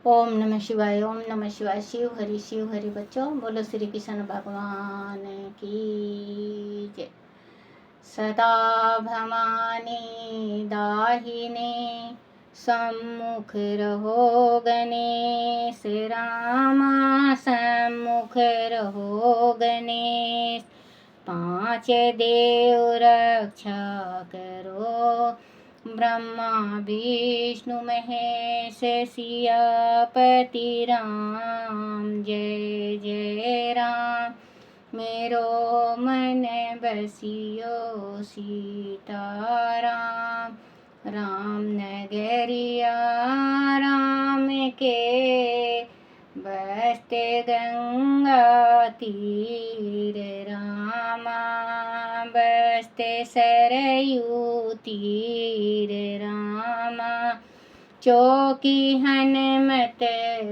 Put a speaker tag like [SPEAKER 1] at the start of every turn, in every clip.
[SPEAKER 1] ओम नमः शिवाय। ओम नमः शिवाय। शिव हरि बच्चों, बोलो श्री कृष्ण भगवान की जय। सदा भवानी दाहिने सम्मुख रहो गणेश, रामा सम्मुख रहो गणेश। पांच देव रक्षा करो, ब्रह्मा विष्णु महेश सियापति राम। जय जय राम, मेरो मन बसियो सीताराम। राम नगरिया राम के, बसते गंगा तीर रामा, बसते सरयू तीर रामा। चौकी हनुमत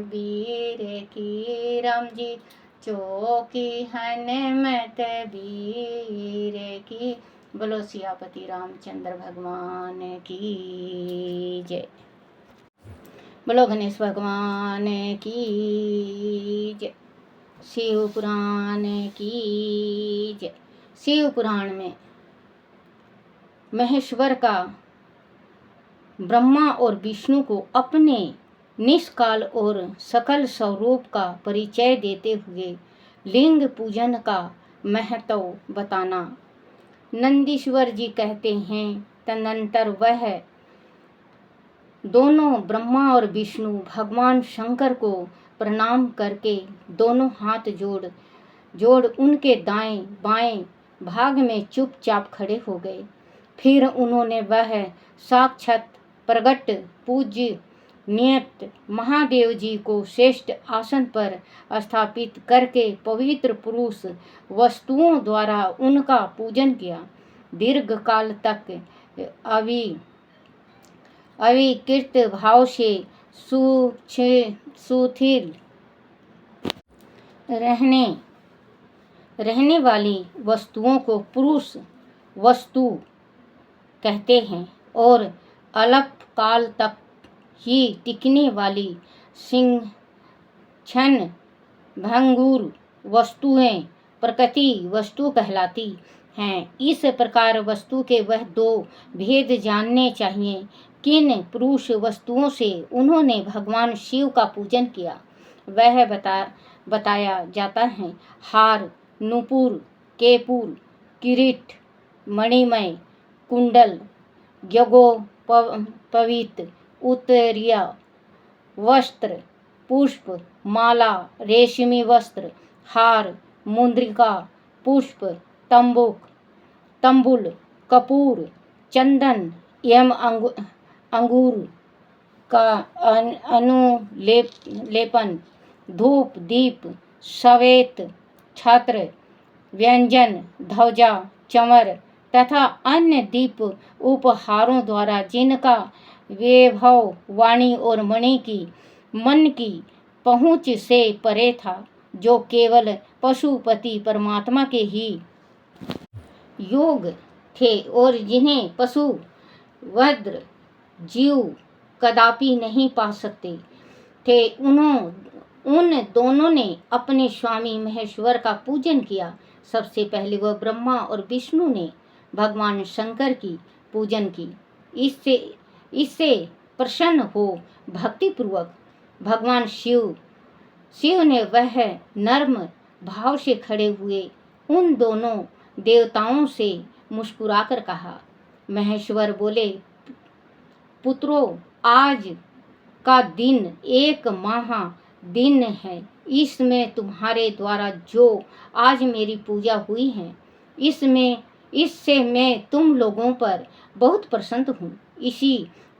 [SPEAKER 1] वीर की राम जी, चौकी हनुमत वीर की। बोलो सियापति रामचंद्र भगवान की जय। बोलो गणेश भगवान की जय। शिव पुराण की जय। शिव पुराण में महेश्वर का ब्रह्मा और विष्णु को अपने निष्काल और सकल स्वरूप का परिचय देते हुए लिंग पूजन का महत्व बताना। नंदीश्वर जी कहते हैं, तदनंतर वह दोनों ब्रह्मा और विष्णु भगवान शंकर को प्रणाम करके दोनों हाथ जोड़ उनके दाएं बाएं भाग में चुपचाप खड़े हो गए। फिर उन्होंने वह साक्षात प्रगट पूज्य नियत महादेव जी को श्रेष्ठ आसन पर स्थापित करके पवित्र पुरुष वस्तुओं द्वारा उनका पूजन किया। दीर्घ काल तक अविकृत भाव से सुथिर रहने वाली वस्तुओं को पुरुष वस्तु कहते हैं और अल्प काल तक ही टिकने वाली क्षण भंगुर वस्तुएं प्रकृति वस्तु कहलाती हैं। इस प्रकार वस्तु के वह दो भेद जानने चाहिए। किन पुरुष वस्तुओं से उन्होंने भगवान शिव का पूजन किया वह बताया जाता है। हार, नूपुर, केपुर, किरीट, मणिमय, कुंडल, यज्ञोपवीत, उत्तरीय वस्त्र, पुष्प, माला, रेशमी वस्त्र, हार, मुद्रिका, पुष्प, तंबुल, कपूर, चंदन एवं अंगूर का अनुलेपन, धूप, दीप, श्वेत छत्र, व्यंजन, ध्वजा, चमर तथा अन्य दीप उपहारों द्वारा जिनका वैभव वाणी और मन की पहुँच से परे था, जो केवल पशुपति परमात्मा के ही योग थे और जिन्हें पशु वज्र जीव कदापि नहीं पा सकते थे, उन दोनों ने अपने स्वामी महेश्वर का पूजन किया। सबसे पहले वह ब्रह्मा और विष्णु ने भगवान शंकर की पूजन की। इससे प्रसन्न हो भक्ति पूर्वक भगवान शिव ने वह नर्म भाव से खड़े हुए उन दोनों देवताओं से मुस्कुराकर कहा। महेश्वर बोले, पुत्रों, आज का दिन एक महा दिन है। इसमें तुम्हारे द्वारा जो आज मेरी पूजा हुई है, इससे मैं तुम लोगों पर बहुत प्रसन्न हूँ। इसी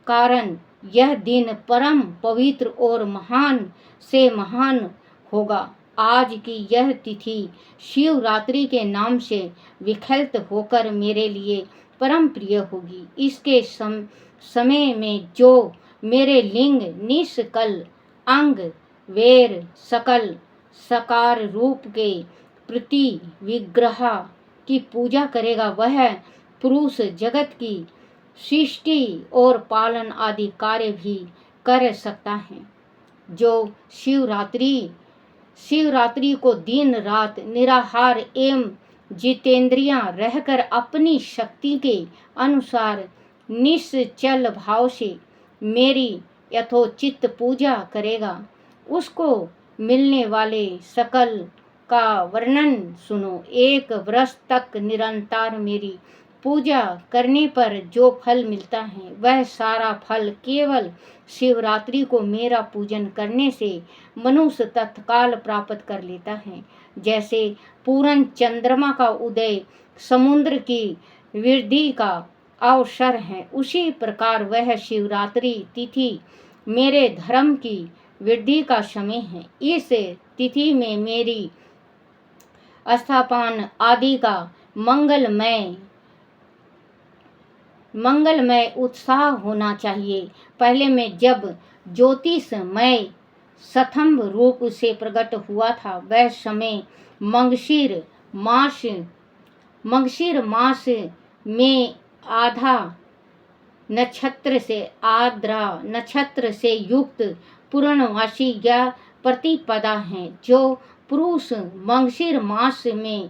[SPEAKER 1] कारण यह दिन परम पवित्र और महान से महान होगा। आज की यह तिथि शिवरात्रि के नाम से विख्यात होकर मेरे लिए परम प्रिय होगी। इसके समय में जो मेरे लिंग निष्कल अंग वेर सकल सकार रूप के प्रति विग्रह की पूजा करेगा, वह पुरुष जगत की सृष्टि और पालन आदि कार्य भी कर सकता है। जो शिवरात्रि को दिन रात निराहार एवं जितेंद्रियां रहकर अपनी शक्ति के अनुसार निश्चल भाव से मेरी यथोचित पूजा करेगा, उसको मिलने वाले सकल का वर्णन सुनो। एक वर्ष तक निरंतर मेरी पूजा करने पर जो फल मिलता है, वह सारा फल केवल शिवरात्रि को मेरा पूजन करने से मनुष्य तत्काल प्राप्त कर लेता है। जैसे पूर्ण चंद्रमा का उदय समुद्र की वृद्धि का अवसर है, उसी प्रकार वह शिवरात्रि तिथि मेरे धर्म की वृद्धि का समय है। इस तिथि में मेरी स्थापना आदि का मंगलमय उत्साह होना चाहिए। पहले में जब ज्योतिषमय स्तंभ रूप से प्रकट हुआ था, वह समय मंगशीर मास में आद्रा नक्षत्र से युक्त पूर्णवासी या प्रतिपदा है। जो पुरुष मंगशीर मास में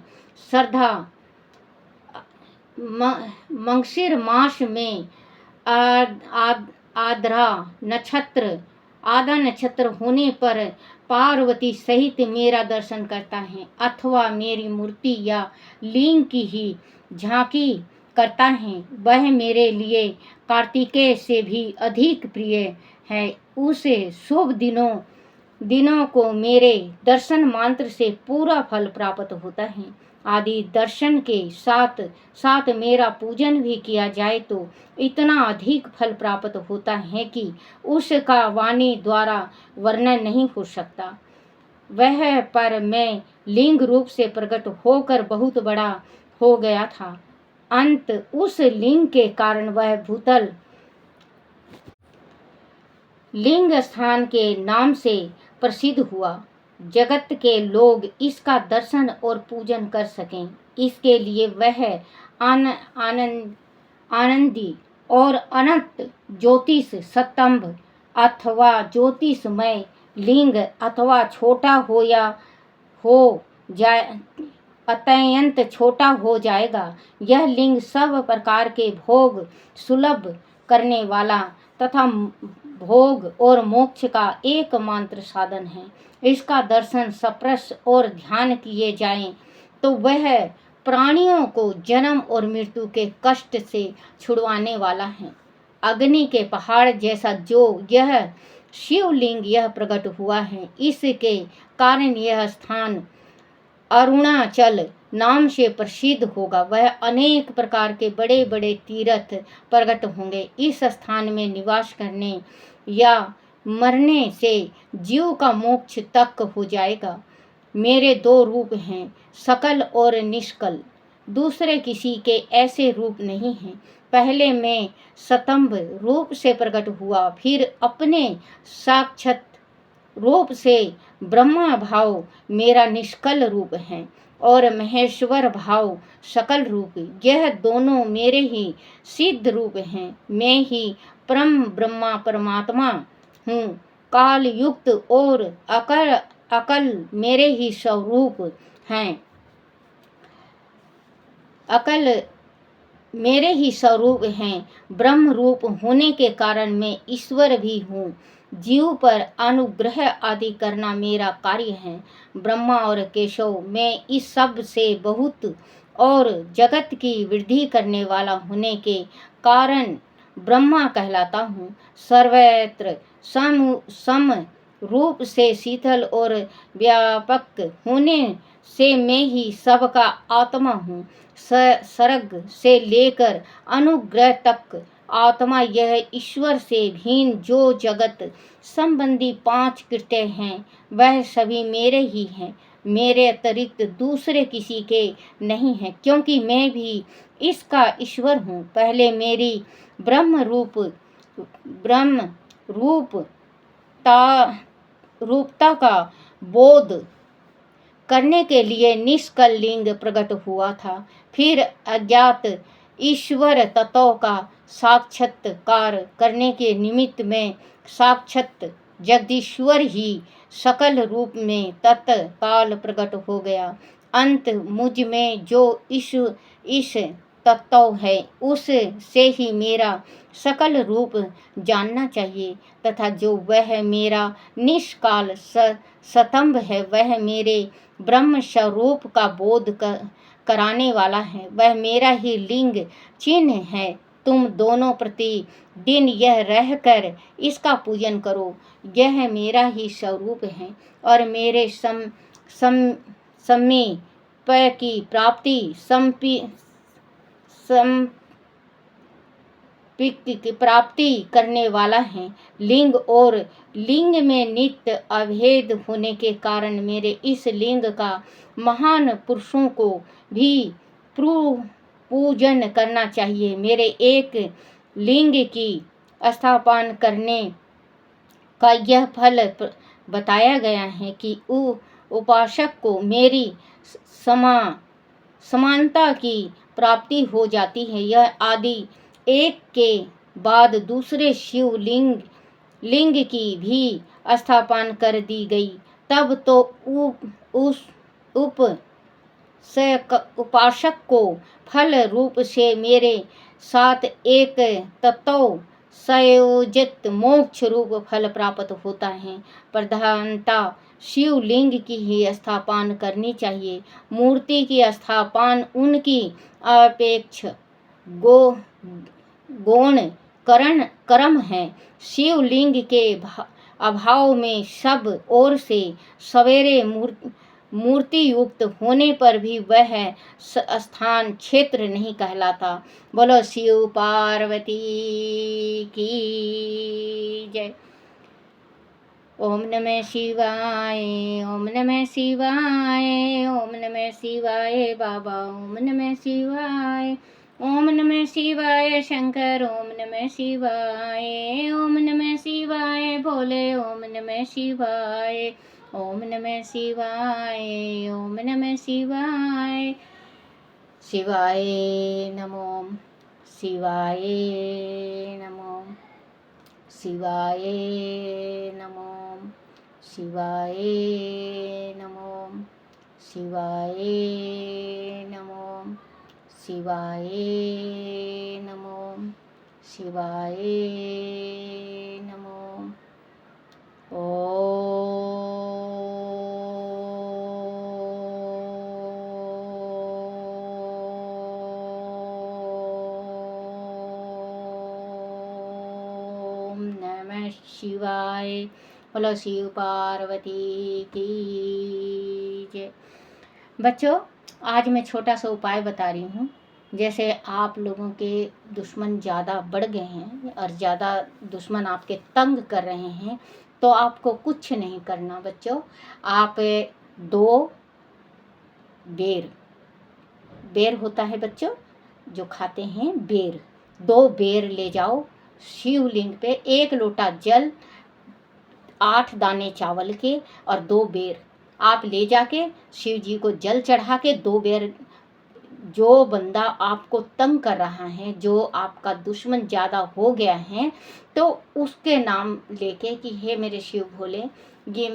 [SPEAKER 1] आधा नक्षत्र होने पर पार्वती सहित मेरा दर्शन करता है, अथवा मेरी मूर्ति या लिंग की ही झांकी करता है, वह मेरे लिए कार्तिकेय से भी अधिक प्रिय है। उसे शुभ दिनों को मेरे दर्शन मात्र से पूरा फल प्राप्त होता है। आदि दर्शन के साथ साथ मेरा पूजन भी किया जाए तो इतना अधिक फल प्राप्त होता है कि उसका वाणी द्वारा वर्णन नहीं हो सकता। वह पर मैं लिंग रूप से प्रकट होकर बहुत बड़ा हो गया था। अंत उस लिंग के कारण वह भूतल लिंग स्थान के नाम से प्रसिद्ध हुआ। जगत के लोग इसका दर्शन और पूजन कर सकें, इसके लिए वह आनंदी और अनंत ज्योतिष स्तंभ अथवा ज्योतिषमय लिंग अथवा छोटा हो जाए अत्यंत छोटा हो जाएगा। यह लिंग सब प्रकार के भोग सुलभ करने वाला तथा भोग और मोक्ष का एकमात्र साधन है। इसका दर्शन स्पर्श और ध्यान किए जाएं तो वह प्राणियों को जन्म और मृत्यु के कष्ट से छुड़वाने वाला है। अग्नि के पहाड़ जैसा जो यह शिवलिंग यह प्रकट हुआ है, इसके कारण यह स्थान अरुणाचल नाम से प्रसिद्ध होगा। वह अनेक प्रकार के बड़े बड़े तीर्थ प्रकट होंगे। इस स्थान में निवास करने या मरने से जीव का मोक्ष तक हो जाएगा। मेरे दो रूप हैं, सकल और निष्कल। दूसरे किसी के ऐसे रूप नहीं हैं। पहले मैं स्तंभ रूप से प्रकट हुआ, फिर अपने साक्षात रूप से ब्रह्मा भाव मेरा निष्कल रूप है और महेश्वर भाव सकल रूप। यह दोनों मेरे ही सिद्ध रूप हैं। मैं ही परम ब्रह्मा परमात्मा हूँ। काल युक्त और अकल मेरे ही स्वरूप हैं। अकल मेरे ही स्वरूप हैं। ब्रह्म रूप होने के कारण मैं ईश्वर भी हूँ। जीव पर अनुग्रह आदि करना मेरा कार्य है। ब्रह्मा और केशव मैं इस सब से बहुत और जगत की वृद्धि करने वाला होने के कारण ब्रह्मा कहलाता हूँ। सर्वत्र सम रूप से शीतल और व्यापक होने से मैं ही सबका आत्मा हूँ। सर्ग से लेकर अनुग्रह तक आत्मा यह ईश्वर से भिन्न जो जगत संबंधी 5 कृत्य हैं, वह सभी मेरे ही हैं। मेरे अतिरिक्त दूसरे किसी के नहीं हैं, क्योंकि मैं भी इसका ईश्वर हूँ। पहले मेरी ब्रह्म रूपता का बोध करने के लिए निष्कल लिंग प्रकट हुआ था। फिर अज्ञात ईश्वर तत्व का साक्षात्कार करने के निमित्त में साक्षात जगदीश्वर ही सकल रूप में तत्काल प्रकट हो गया। अंत मुझ में जो इस तत्व है उस से ही मेरा सकल रूप जानना चाहिए, तथा जो वह मेरा निष्काल स्तंभ है, वह मेरे ब्रह्म स्वरूप का बोध कराने वाला है, वह मेरा ही लिंग चिन्ह है। तुम दोनों प्रतिदिन यह रहकर इसका पूजन करो, यह मेरा ही स्वरूप है और मेरे समीप की प्राप्ति करने वाला है। लिंग और लिंग में नित्य अभेद होने के कारण मेरे इस लिंग का महान पुरुषों को भी पूजन करना चाहिए। मेरे एक लिंग की स्थापना करने का यह फल बताया गया है कि उपासक को मेरी समानता की प्राप्ति हो जाती है। यह आदि एक के बाद दूसरे शिव लिंग की भी स्थापना कर दी गई। तब तो उस उपासक को फल रूप से मेरे साथ एक तत्व संयोजित मोक्ष रूप फल प्राप्त होता है। प्रधानता शिवलिंग की ही स्थापना करनी चाहिए। मूर्ति की स्थापना उनकी अपेक्ष गौण कर्म है। शिवलिंग के अभाव में सब ओर से सवेरे मूर्ति युक्त होने पर भी वह स्थान क्षेत्र नहीं कहलाता। बोलो शिव पार्वती की जय। ओम नमः शिवाय, ओम नमः शिवाय, ओम नमः शिवाय बाबा, ओम नमः शिवाय, ओम नमः शिवाय शंकर, ओम नमः शिवाय, ओम नमः शिवाय भोले, ओम नमः शिवाय, ओम नमः शिवाय, ओम नमः शिवाय। शिवाय नमो, शिवाय नमो, शिवाय नमो, शिवाय नमो, शिवाय नमो, शिवाय नमो, शिवाय नमो। ओम नमः शिवाय। बोलो शिव पार्वती की जय। बच्चों, आज मैं छोटा सा उपाय बता रही हूँ। जैसे आप लोगों के दुश्मन ज़्यादा बढ़ गए हैं और ज़्यादा दुश्मन आपके तंग कर रहे हैं, तो आपको कुछ नहीं करना बच्चों। आप 2 बेर होता है बच्चों जो खाते हैं, बेर, 2 बेर ले जाओ शिवलिंग पे। 1 लोटा जल, 8 दाने चावल के और 2 बेर आप ले जाके शिव जी को जल चढ़ा के 2 बेर, जो बंदा आपको तंग कर रहा है, जो आपका दुश्मन ज़्यादा हो गया है, तो उसके नाम लेके कि हे मेरे शिव भोले, ये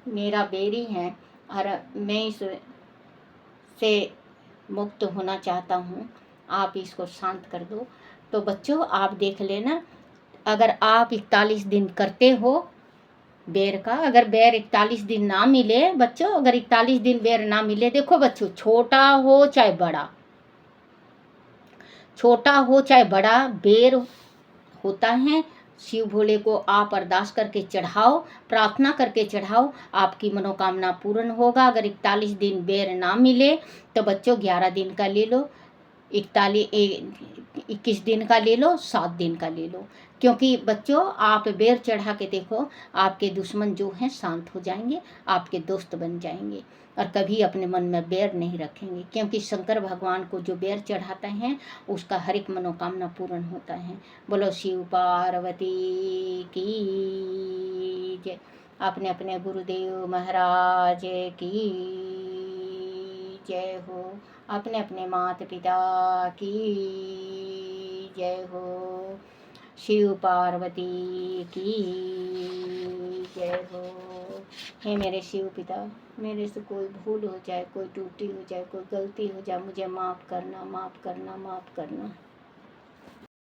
[SPEAKER 1] मेरा बेरी है और मैं इस से मुक्त होना चाहता हूँ, आप इसको शांत कर दो। तो बच्चों आप देख लेना, अगर आप 41 दिन करते हो बेर का, अगर बेर 41 दिन ना मिले बच्चों, अगर 41 दिन बेर ना मिले, देखो बच्चों, छोटा हो चाहे बड़ा, छोटा हो चाहे बड़ा बेर होता है, शिव भोले को आप अरदास करके चढ़ाओ, प्रार्थना करके चढ़ाओ, आपकी मनोकामना पूर्ण होगा। अगर 41 दिन बेर ना मिले तो बच्चों 11 दिन का ले लो, 21 दिन का ले लो, 7 दिन का ले लो। क्योंकि बच्चों आप बेर चढ़ा के देखो, आपके दुश्मन जो हैं शांत हो जाएंगे, आपके दोस्त बन जाएंगे और कभी अपने मन में बैर नहीं रखेंगे। क्योंकि शंकर भगवान को जो बैर चढ़ाते हैं उसका हर एक मनोकामना पूर्ण होता है। बोलो शिव पार्वती की जय। अपने अपने गुरुदेव महाराज की जय हो, अपने अपने माता पिता की जय हो। शिव पार्वती की जय हो। हे मेरे शिव पिता, मेरे से कोई भूल हो जाए, कोई त्रुटि हो जाए, कोई गलती हो जाए, मुझे माफ़ करना, माफ़ करना, माफ़ करना।